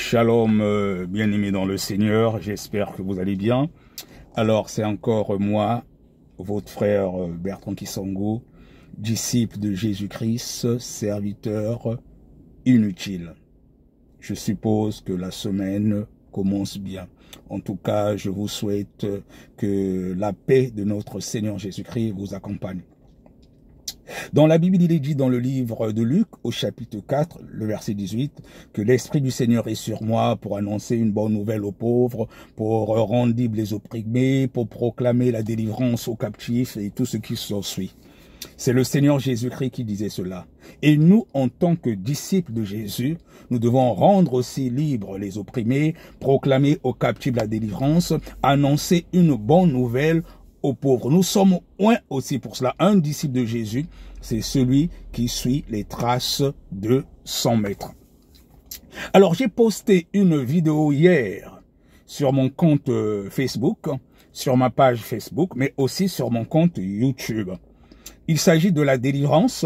Shalom, bien-aimés dans le Seigneur, j'espère que vous allez bien. Alors, c'est encore moi, votre frère Bertrand Kisongo, disciple de Jésus-Christ, serviteur inutile. Je suppose que la semaine commence bien. En tout cas, je vous souhaite que la paix de notre Seigneur Jésus-Christ vous accompagne. Dans la Bible, il est dit dans le livre de Luc, au chapitre 4, le verset 18, que l'Esprit du Seigneur est sur moi pour annoncer une bonne nouvelle aux pauvres, pour rendre libres les opprimés, pour proclamer la délivrance aux captifs et tout ce qui s'ensuit. C'est le Seigneur Jésus-Christ qui disait cela. Et nous, en tant que disciples de Jésus, nous devons rendre aussi libres les opprimés, proclamer aux captifs la délivrance, annoncer une bonne nouvelle aux pauvres. Nous sommes aussi pour cela. Un disciple de Jésus, c'est celui qui suit les traces de son maître. Alors, j'ai posté une vidéo hier sur mon compte Facebook, sur ma page Facebook, mais aussi sur mon compte YouTube. Il s'agit de la délivrance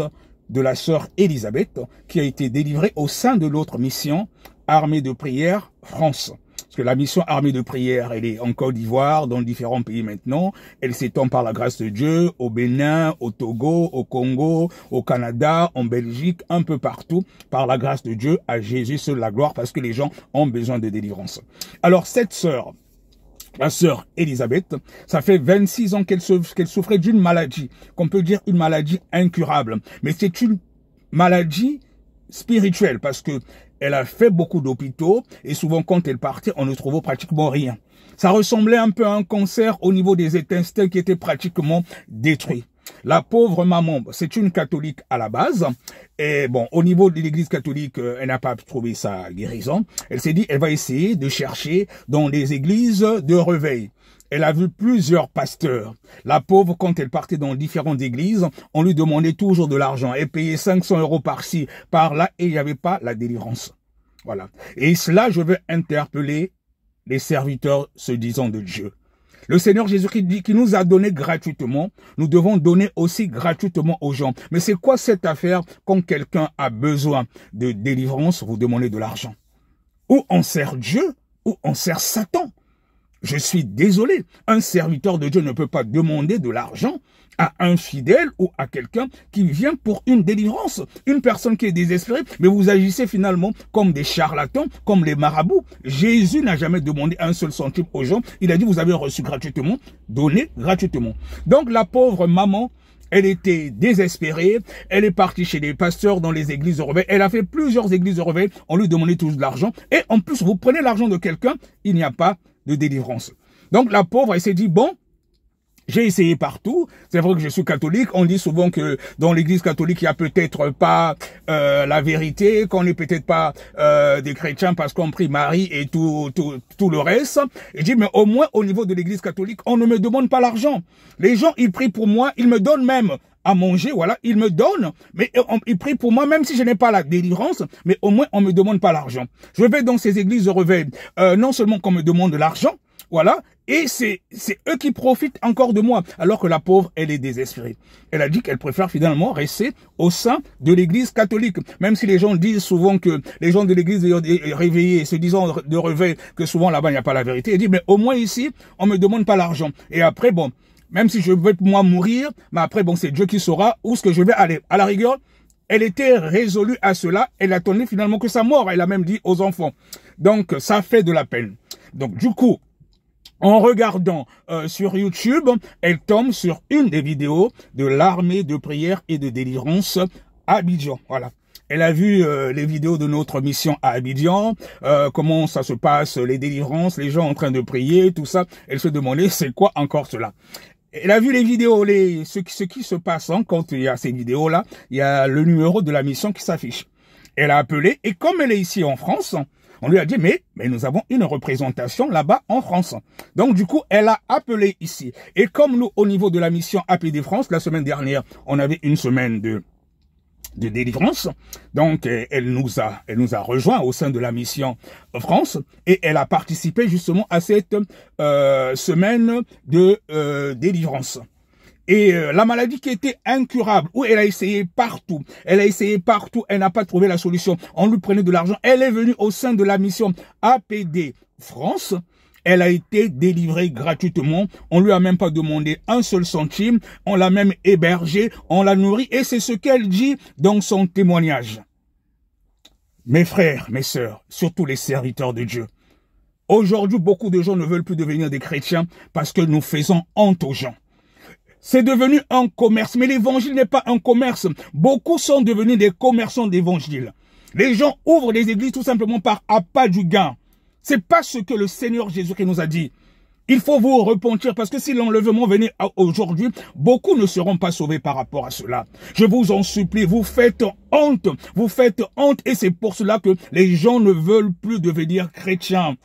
de la sœur Elisabeth, qui a été délivrée au sein de l'autre mission Armée de prière France. Parce que la mission Armée de prière, elle est en Côte d'Ivoire, dans différents pays maintenant. Elle s'étend par la grâce de Dieu au Bénin, au Togo, au Congo, au Canada, en Belgique, un peu partout. Par la grâce de Dieu, à Jésus seul la gloire, parce que les gens ont besoin de délivrance. Alors cette sœur, la sœur Elisabeth, ça fait 26 ans qu'elle souffrait d'une maladie, qu'on peut dire une maladie incurable. Mais c'est une maladie spirituelle, parce que elle a fait beaucoup d'hôpitaux et souvent quand elle partait, on ne trouvait pratiquement rien. Ça ressemblait un peu à un cancer au niveau des intestins qui étaient pratiquement détruits. La pauvre maman, c'est une catholique à la base. Et bon, au niveau de l'église catholique, elle n'a pas trouvé sa guérison. Elle s'est dit, elle va essayer de chercher dans les églises de réveil. Elle a vu plusieurs pasteurs. La pauvre, quand elle partait dans différentes églises, on lui demandait toujours de l'argent. Elle payait 500 € par-ci, par-là, et il n'y avait pas la délivrance. Voilà. Et cela, je veux interpeller les serviteurs se disant de Dieu. Le Seigneur Jésus-Christ dit qu'il nous a donné gratuitement. Nous devons donner aussi gratuitement aux gens. Mais c'est quoi cette affaire quand quelqu'un a besoin de délivrance, vous demandez de l'argent? Ou on sert Dieu, ou on sert Satan. Je suis désolé, un serviteur de Dieu ne peut pas demander de l'argent à un fidèle ou à quelqu'un qui vient pour une délivrance. Une personne qui est désespérée, mais vous agissez finalement comme des charlatans, comme les marabouts. Jésus n'a jamais demandé un seul centime aux gens. Il a dit, vous avez reçu gratuitement, donnez gratuitement. Donc la pauvre maman, elle était désespérée, elle est partie chez les pasteurs dans les églises de réveil. Elle a fait plusieurs églises de réveil, on lui demandait tous de l'argent. Et en plus, vous prenez l'argent de quelqu'un, il n'y a pas de délivrance. Donc la pauvre, elle s'est dit, bon, j'ai essayé partout. C'est vrai que je suis catholique. On dit souvent que dans l'église catholique, il y a peut-être pas la vérité, qu'on n'est peut-être pas des chrétiens parce qu'on prie Marie et tout le reste. Et je dis, mais au moins au niveau de l'église catholique, on ne me demande pas l'argent. Les gens, ils prient pour moi, ils me donnent même à manger, voilà, ils me donnent, mais ils prient pour moi, même si je n'ai pas la délivrance, mais au moins on me demande pas l'argent. Je vais dans ces églises de réveil, non seulement qu'on me demande de l'argent, voilà, et c'est eux qui profitent encore de moi, alors que la pauvre, elle est désespérée. Elle a dit qu'elle préfère finalement rester au sein de l'église catholique, même si les gens disent souvent que les gens de l'église réveillés, se disant de réveil, que souvent là-bas il n'y a pas la vérité. Elle dit, mais au moins ici, on me demande pas l'argent. Et après, bon, même si je veux moi mourir, mais après, bon, c'est Dieu qui saura où est-ce que je vais aller. À la rigueur, elle était résolue à cela. Elle attendait finalement que sa mort. Elle a même dit aux enfants. Donc, ça fait de la peine. Donc, du coup, en regardant sur YouTube, elle tombe sur une des vidéos de l'armée de prière et de délivrance à Abidjan. Voilà. Elle a vu les vidéos de notre mission à Abidjan, comment ça se passe, les délivrances, les gens en train de prier, tout ça. Elle se demandait, c'est quoi encore cela? Elle a vu les vidéos, ce qui se passe quand il y a ces vidéos-là, il y a le numéro de la mission qui s'affiche. Elle a appelé, et comme elle est ici en France, on lui a dit, mais nous avons une représentation là-bas en France. Donc, du coup, elle a appelé ici. Et comme nous, au niveau de la mission APD France, la semaine dernière, on avait une semaine de délivrance. Donc, elle nous a rejoint au sein de la mission France et elle a participé justement à cette semaine de délivrance. Et la maladie qui était incurable, où elle a essayé partout, elle n'a pas trouvé la solution. On lui prenait de l'argent. Elle est venue au sein de la mission APD France. Elle a été délivrée gratuitement. On lui a même pas demandé un seul centime. On l'a même hébergée, on l'a nourrie. Et c'est ce qu'elle dit dans son témoignage. Mes frères, mes sœurs, surtout les serviteurs de Dieu. Aujourd'hui, beaucoup de gens ne veulent plus devenir des chrétiens parce que nous faisons honte aux gens. C'est devenu un commerce, mais l'évangile n'est pas un commerce. Beaucoup sont devenus des commerçants d'évangile. Les gens ouvrent des églises tout simplement par appât du gain. C'est pas ce que le Seigneur Jésus-Christ nous a dit. Il faut vous repentir parce que si l'enlèvement venait aujourd'hui, beaucoup ne seront pas sauvés par rapport à cela. Je vous en supplie, vous faites honte et c'est pour cela que les gens ne veulent plus devenir chrétiens.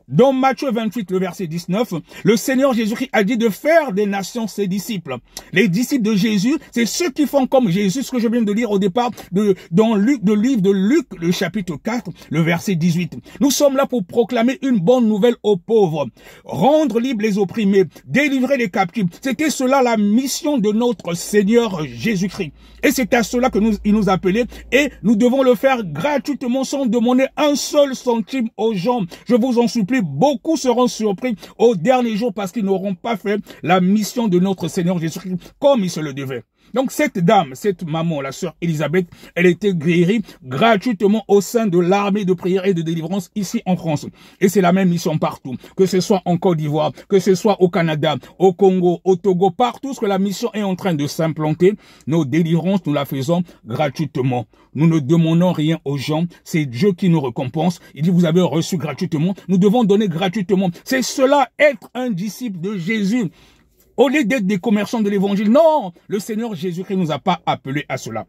Dans Matthieu 28, le verset 19, le Seigneur Jésus-Christ a dit de faire des nations ses disciples. Les disciples de Jésus, c'est ceux qui font comme Jésus, ce que je viens de lire au départ dans le livre de Luc, le chapitre 4, le verset 18. Nous sommes là pour proclamer une bonne nouvelle aux pauvres, rendre libres les opprimés, délivrer les captifs. C'était cela la mission de notre Seigneur Jésus-Christ. Et c'est à cela que il nous appelait et nous devons le faire gratuitement sans demander un seul centime aux gens. Je vous en supplie, beaucoup seront surpris au dernier jour parce qu'ils n'auront pas fait la mission de notre Seigneur Jésus-Christ comme il se le devait. Donc cette dame, cette maman, la sœur Elisabeth, elle était guérie gratuitement au sein de l'armée de prière et de délivrance ici en France. Et c'est la même mission partout, que ce soit en Côte d'Ivoire, que ce soit au Canada, au Congo, au Togo, partout ce que la mission est en train de s'implanter, nos délivrances, nous la faisons gratuitement. Nous ne demandons rien aux gens, c'est Dieu qui nous récompense. Il dit, vous avez reçu gratuitement, nous devons donner gratuitement. C'est cela, être un disciple de Jésus. Au lieu d'être des commerçants de l'évangile, non, le Seigneur Jésus-Christ nous a pas appelés à cela.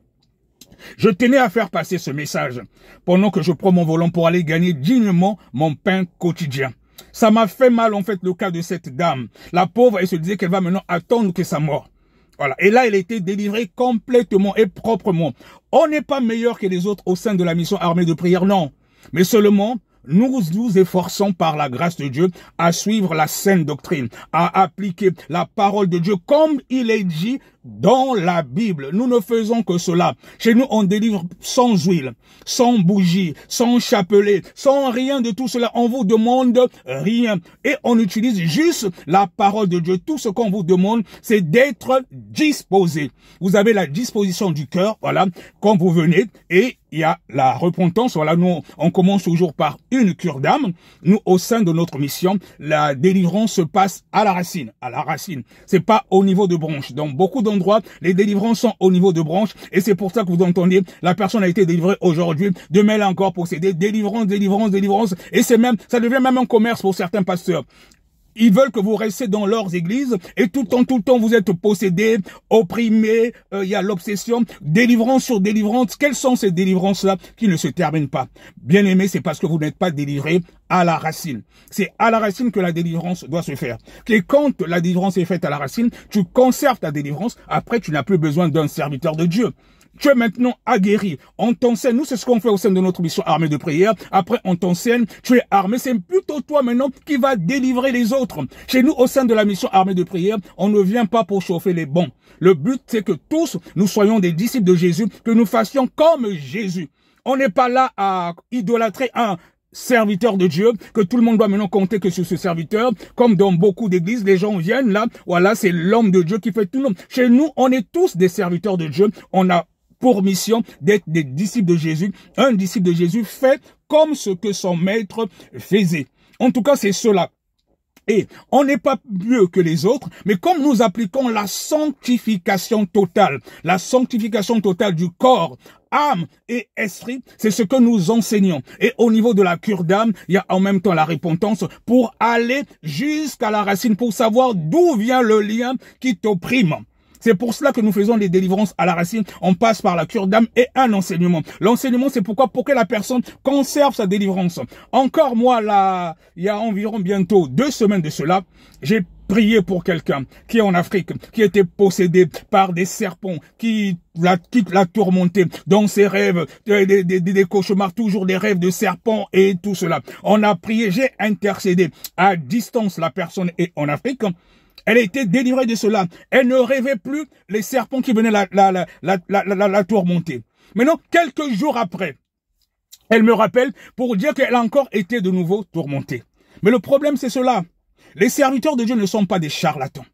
Je tenais à faire passer ce message pendant que je prends mon volant pour aller gagner dignement mon pain quotidien. Ça m'a fait mal en fait le cas de cette dame. La pauvre, elle se disait qu'elle va maintenant attendre que sa mort. Voilà. Et là, elle a été délivrée complètement et proprement. On n'est pas meilleur que les autres au sein de la mission armée de prière, non. Mais seulement, nous nous efforçons par la grâce de Dieu à suivre la saine doctrine, à appliquer la parole de Dieu comme il est dit dans la Bible. Nous ne faisons que cela. Chez nous, on délivre sans huile, sans bougie, sans chapelet, sans rien de tout cela. On vous demande rien. Et on utilise juste la parole de Dieu. Tout ce qu'on vous demande, c'est d'être disposé. Vous avez la disposition du cœur, voilà, quand vous venez, et il y a la repentance. Voilà, nous, on commence toujours par une cure d'âme. Nous, au sein de notre mission, la délivrance se passe à la racine. À la racine. C'est pas au niveau de branche. Dans beaucoup d'endroits, les délivrances sont au niveau de branche. Et c'est pour ça que vous entendez, la personne a été délivrée aujourd'hui. Demain, elle a encore possédé. Délivrance, délivrance, délivrance. Et c'est même, ça devient même un commerce pour certains pasteurs. Ils veulent que vous restiez dans leurs églises et tout le temps, vous êtes possédés, opprimés, il y a l'obsession, délivrance sur délivrance. Quelles sont ces délivrances-là qui ne se terminent pas? Bien aimé, c'est parce que vous n'êtes pas délivrés à la racine. C'est à la racine que la délivrance doit se faire. Et quand la délivrance est faite à la racine, tu conserves ta délivrance. Après, tu n'as plus besoin d'un serviteur de Dieu. Tu es maintenant aguerri. On t'enseigne. Nous, c'est ce qu'on fait au sein de notre mission armée de prière. Après, on t'enseigne. Tu es armé. C'est plutôt toi maintenant qui va délivrer les autres. Chez nous, au sein de la mission armée de prière, on ne vient pas pour chauffer les bons. Le but, c'est que tous, nous soyons des disciples de Jésus, que nous fassions comme Jésus. On n'est pas là à idolâtrer un serviteur de Dieu, que tout le monde doit maintenant compter que sur ce serviteur, comme dans beaucoup d'églises, les gens viennent là, voilà, c'est l'homme de Dieu qui fait tout le monde. Chez nous, on est tous des serviteurs de Dieu. On a pour mission d'être des disciples de Jésus. Un disciple de Jésus fait comme ce que son maître faisait. En tout cas, c'est cela. Et on n'est pas mieux que les autres, mais comme nous appliquons la sanctification totale du corps, âme et esprit, c'est ce que nous enseignons. Et au niveau de la cure d'âme, il y a en même temps la repentance pour aller jusqu'à la racine, pour savoir d'où vient le lien qui t'opprime. C'est pour cela que nous faisons des délivrances à la racine. On passe par la cure d'âme et un enseignement. L'enseignement, c'est pourquoi? Pour que la personne conserve sa délivrance. Encore moi, là, il y a environ bientôt 2 semaines de cela, j'ai prié pour quelqu'un qui est en Afrique, qui était possédé par des serpents, qui l'a tourmenté dans ses rêves, des cauchemars, toujours des rêves de serpents et tout cela. On a prié, j'ai intercédé à distance, la personne est en Afrique. Elle a été délivrée de cela. Elle ne rêvait plus les serpents qui venaient la tourmenter. Maintenant, quelques jours après, elle me rappelle pour dire qu'elle a encore été de nouveau tourmentée. Mais le problème, c'est cela. Les serviteurs de Dieu ne sont pas des charlatans.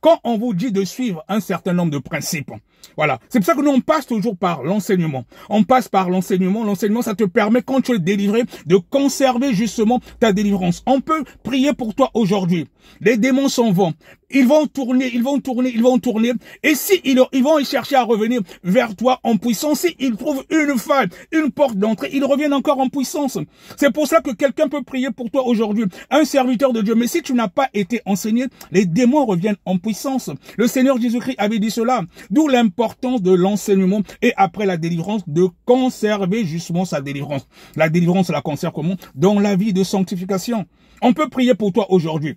Quand on vous dit de suivre un certain nombre de principes, voilà. C'est pour ça que nous, on passe toujours par l'enseignement. On passe par l'enseignement. L'enseignement, ça te permet, quand tu es délivré, de conserver justement ta délivrance. On peut prier pour toi aujourd'hui. Les démons s'en vont. Ils vont tourner, ils vont tourner, ils vont tourner. Et si ils vont chercher à revenir vers toi en puissance, si ils trouvent une faille, une porte d'entrée, ils reviennent encore en puissance. C'est pour ça que quelqu'un peut prier pour toi aujourd'hui, un serviteur de Dieu. Mais si tu n'as pas été enseigné, les démons reviennent en puissance. Le Seigneur Jésus-Christ avait dit cela. D'où l'importance de l'enseignement et après la délivrance, de conserver justement sa délivrance. La délivrance, la conserve comment? Dans la vie de sanctification. On peut prier pour toi aujourd'hui.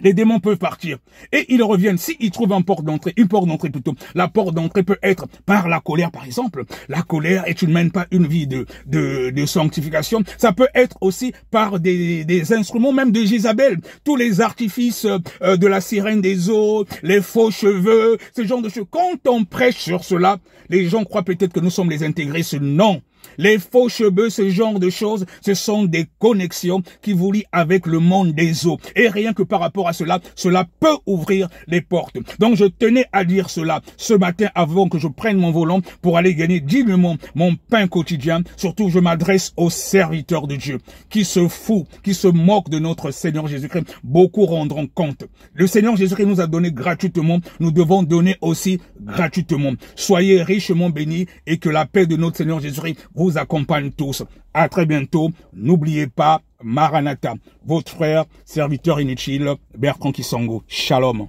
Les démons peuvent partir et ils reviennent s'ils trouvent une porte d'entrée plutôt. La porte d'entrée peut être par la colère, par exemple. La colère, et tu ne mènes pas une vie de sanctification. Ça peut être aussi par des instruments, même de Jézabel. Tous les artifices de la sirène des eaux, les faux cheveux, ce genre de choses. Quand on prêche sur cela, les gens croient peut-être que nous sommes les intégristes. Non. Les faux cheveux, ce genre de choses, ce sont des connexions qui vous lient avec le monde des eaux. Et rien que par rapport à cela, cela peut ouvrir les portes. Donc je tenais à dire cela ce matin avant que je prenne mon volant pour aller gagner dignement mon pain quotidien. Surtout, je m'adresse aux serviteurs de Dieu qui se foutent, qui se moquent de notre Seigneur Jésus-Christ. Beaucoup rendront compte. Le Seigneur Jésus-Christ nous a donné gratuitement. Nous devons donner aussi gratuitement. Soyez richement bénis et que la paix de notre Seigneur Jésus-Christ vous accompagne tous. À très bientôt. N'oubliez pas, Maranatha, votre frère, serviteur inutile, Bertrand Kisongo. Shalom.